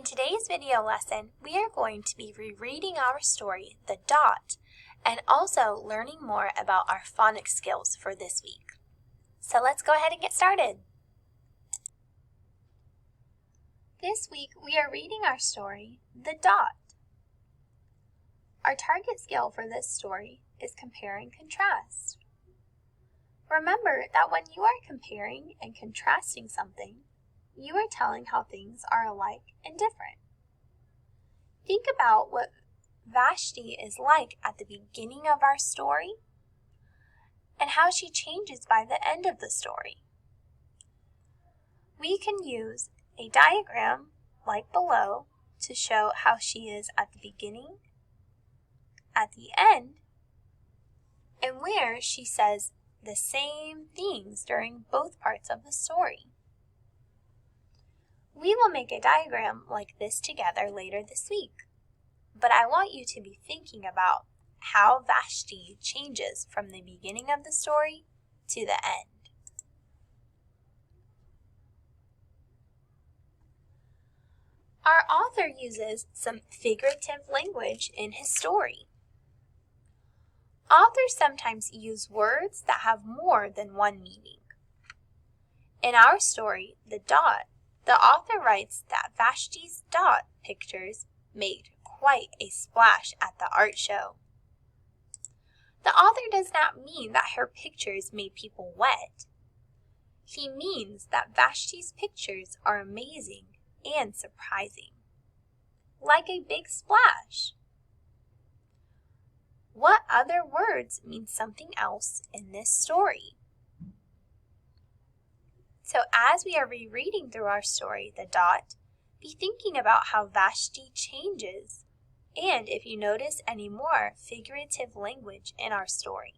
In today's video lesson, we are going to be rereading our story, The Dot, and also learning more about our phonics skills for this week. So let's go ahead and get started. This week, we are reading our story, The Dot. Our target skill for this story is compare and contrast. Remember that when you are comparing and contrasting something, you are telling how things are alike and different. Think about what Vashti is like at the beginning of our story and how she changes by the end of the story. We can use a diagram like below to show how she is at the beginning, at the end, and where she says the same things during both parts of the story. We will make a diagram like this together later this week, but I want you to be thinking about how Vashti changes from the beginning of the story to the end. Our author uses some figurative language in his story. Authors sometimes use words that have more than one meaning. In our story, The Dot, the author writes that Vashti's dot pictures made quite a splash at the art show. The author does not mean that her pictures made people wet. He means that Vashti's pictures are amazing and surprising, like a big splash. What other words mean something else in this story? So as we are rereading through our story, The Dot, be thinking about how Vashti changes, and if you notice any more figurative language in our story.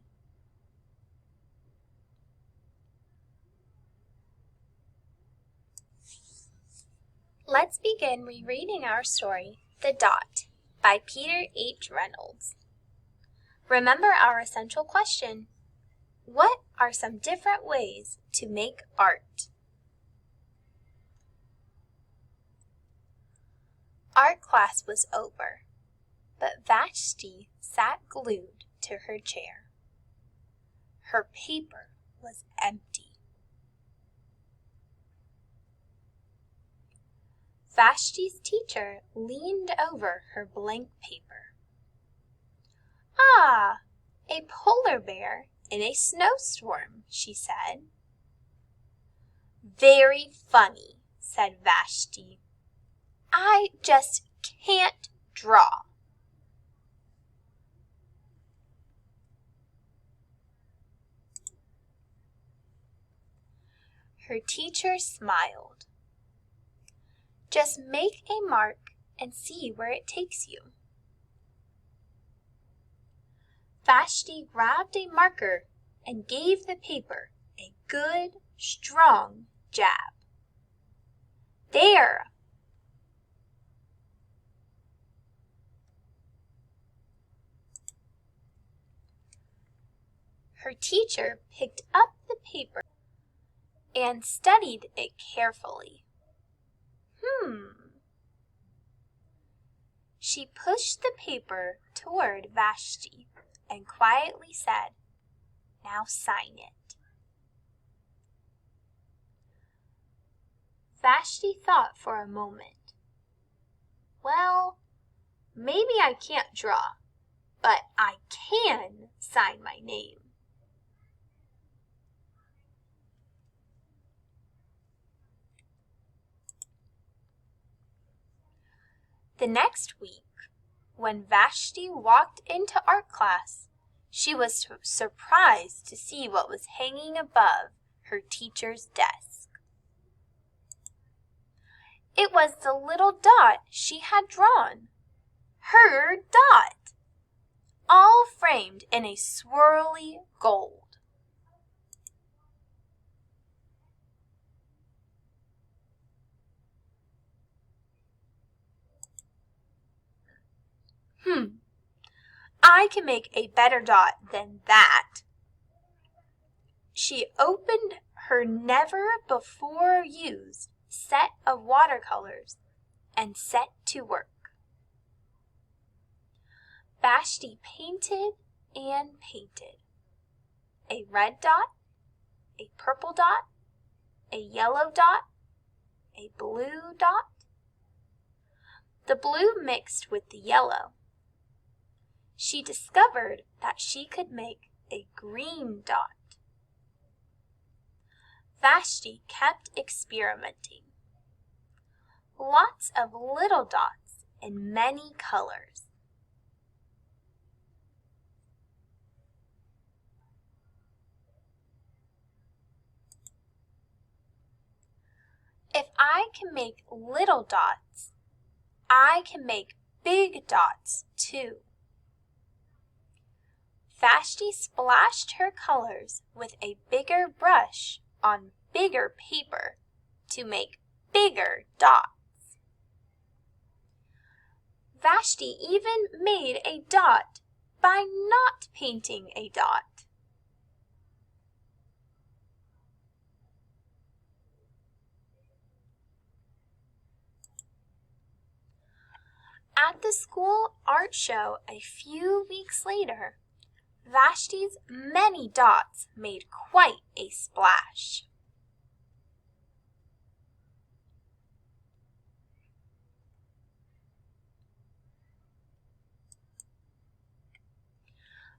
Let's begin rereading our story, The Dot, by Peter H. Reynolds. Remember our essential question: what are some different ways to make art? Art class was over, but Vashti sat glued to her chair. Her paper was empty. Vashti's teacher leaned over her blank paper. "Ah, a polar bear in a snowstorm," she said. "Very funny," said Vashti. "I just can't draw." Her teacher smiled. "Just make a mark and see where it takes you." Vashti grabbed a marker and gave the paper a good, strong jab. "There!" Her teacher picked up the paper and studied it carefully. She pushed the paper toward Vashti and quietly said, "Now sign it." Vashti thought for a moment. "Well, maybe I can't draw, but I can sign my name." The next week, when Vashti walked into art class, she was surprised to see what was hanging above her teacher's desk. It was the little dot she had drawn. Her dot! All framed in a swirly gold. I can make a better dot than that. She opened her never-before-used set of watercolors and set to work. Vashti painted and painted. A red dot, a purple dot, a yellow dot, a blue dot. The blue mixed with the yellow. She discovered that she could make a green dot. Vashti kept experimenting. Lots of little dots in many colors. If I can make little dots, I can make big dots too. Vashti splashed her colors with a bigger brush on bigger paper to make bigger dots. Vashti even made a dot by not painting a dot. At the school art show a few weeks later, Vashti's many dots made quite a splash.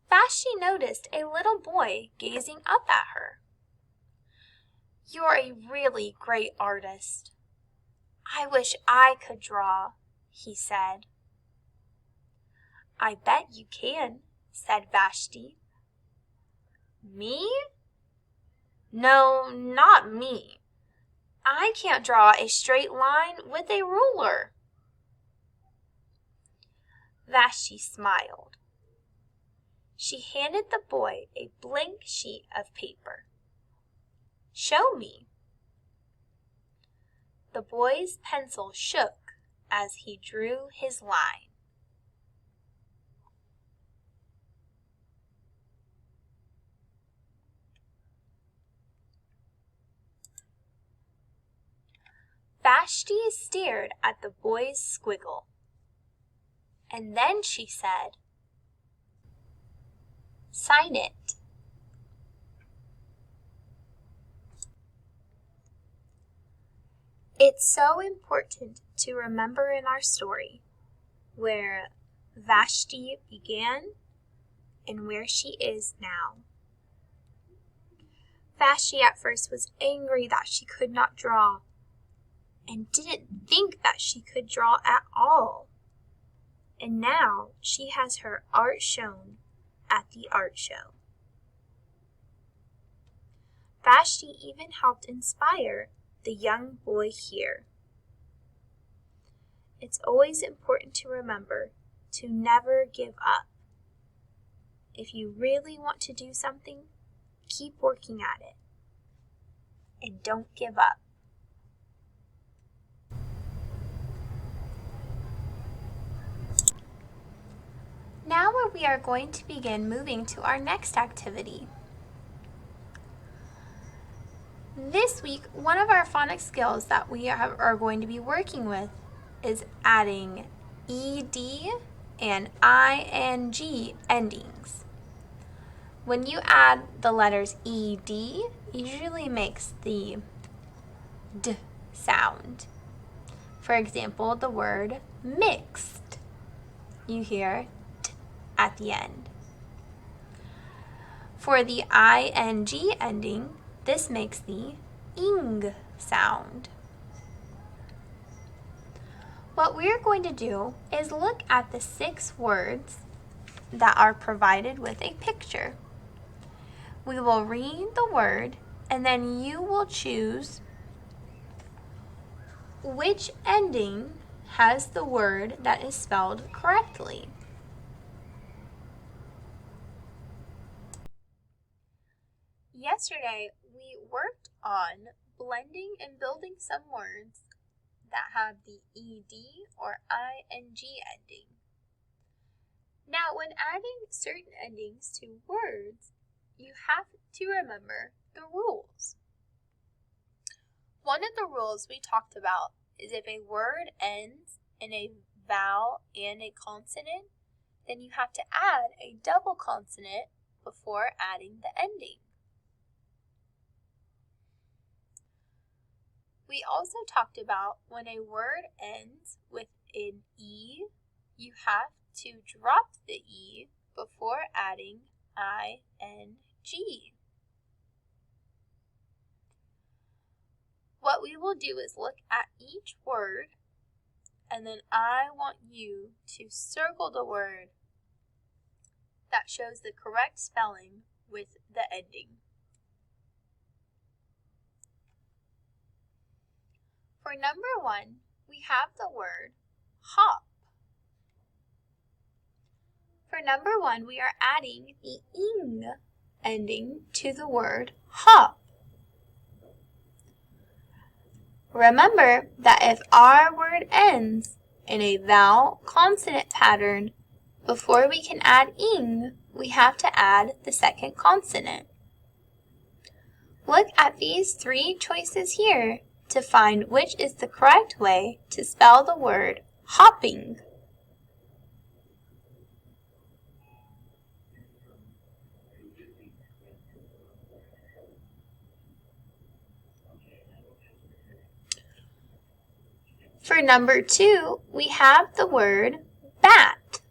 Vashti noticed a little boy gazing up at her. "You're a really great artist. I wish I could draw," he said. "I bet you can," said Vashti. "Me? No, not me. I can't draw a straight line with a ruler." Vashti smiled. She handed the boy a blank sheet of paper. "Show me." The boy's pencil shook as he drew his line. Vashti stared at the boy's squiggle, and then she said, "Sign it." It's so important to remember in our story where Vashti began and where she is now. Vashti at first was angry that she could not draw and didn't think that she could draw at all. And now she has her art shown at the art show. Vashti even helped inspire the young boy here. It's always important to remember to never give up. If you really want to do something, keep working at it. And don't give up. Now we are going to begin moving to our next activity. This week, one of our phonics skills that we are going to be working with is adding ed and ing endings. When you add the letters ed, it usually makes the d sound. For example, the word mixed. You hear t at the end. For the ing ending, this makes the ing sound. What we're going to do is look at the 6 words that are provided with a picture. We will read the word and then you will choose which ending has the word that is spelled correctly. Yesterday, we worked on blending and building some words that have the ed or ing ending. Now, when adding certain endings to words, you have to remember the rules. One of the rules we talked about is if a word ends in a vowel and a consonant, then you have to add a double consonant before adding the ending. We also talked about when a word ends with an E, you have to drop the E before adding ing. What we will do is look at each word, and then I want you to circle the word that shows the correct spelling with the ending. For number 1, we have the word hop. For number 1, we are adding the ing ending to the word hop. Remember that if our word ends in a vowel consonant pattern, before we can add ing, we have to add the second consonant. Look at these 3 choices here to find which is the correct way to spell the word hopping. For number 2, we have the word bat.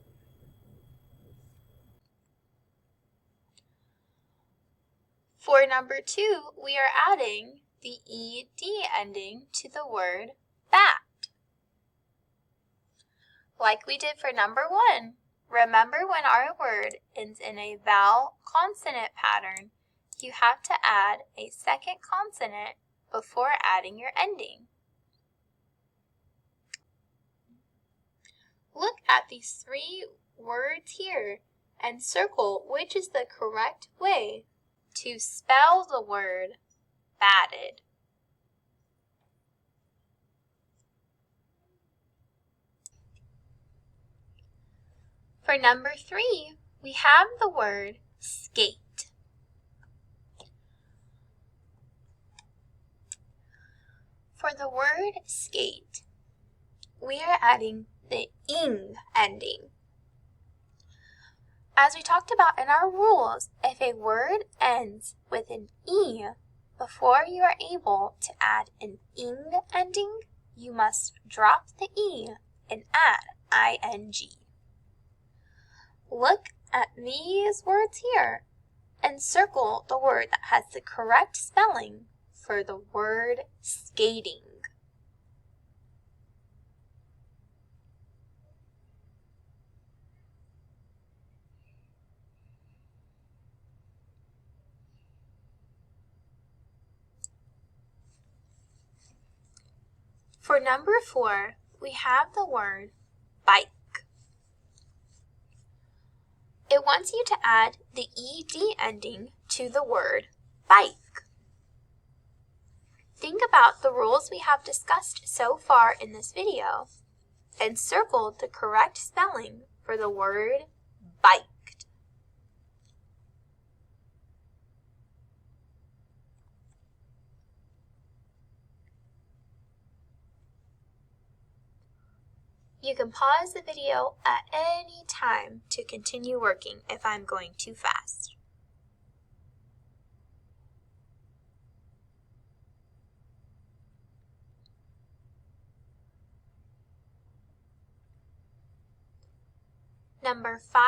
For number 2, we are adding the ed ending to the word bat. Like we did for number 1, remember when our word ends in a vowel consonant pattern, you have to add a second consonant before adding your ending. Look at these 3 words here and circle which is the correct way to spell the word batted. For number 3, we have the word skate. For the word skate, we are adding the ing ending. As we talked about in our rules, if a word ends with an E, before you are able to add an ing ending, you must drop the E and add ing. Look at these words here and circle the word that has the correct spelling for the word skating. For number 4, we have the word bike. It wants you to add the ed ending to the word bike. Think about the rules we have discussed so far in this video and circle the correct spelling for the word biked. You can pause the video at any time to continue working if I'm going too fast. Number 5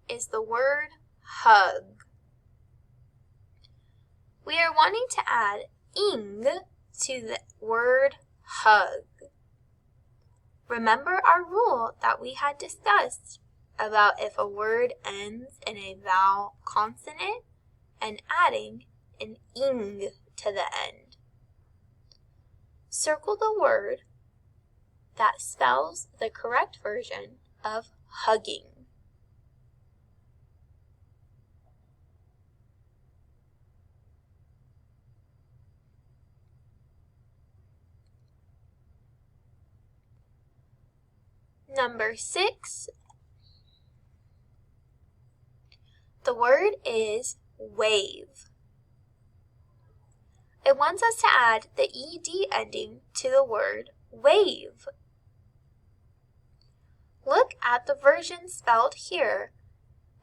is the word hug. We are wanting to add ing to the word hug. Remember our rule that we had discussed about if a word ends in a vowel consonant and adding an ing to the end. Circle the word that spells the correct version of hugging. Number 6, the word is wave. It wants us to add the ed ending to the word wave. Look at the version spelled here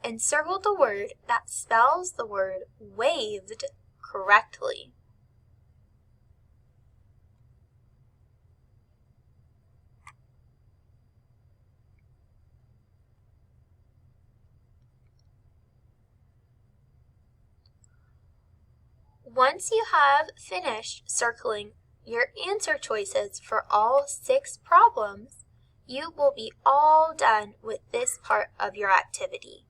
and circle the word that spells the word waved correctly. Once you have finished circling your answer choices for all 6 problems, you will be all done with this part of your activity.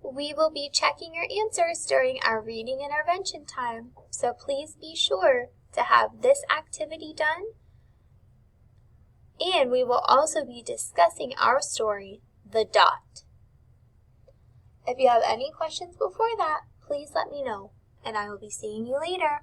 We will be checking your answers during our reading intervention time, so please be sure to have this activity done. And we will also be discussing our story, The Dot. If you have any questions before that, please let me know, and I will be seeing you later.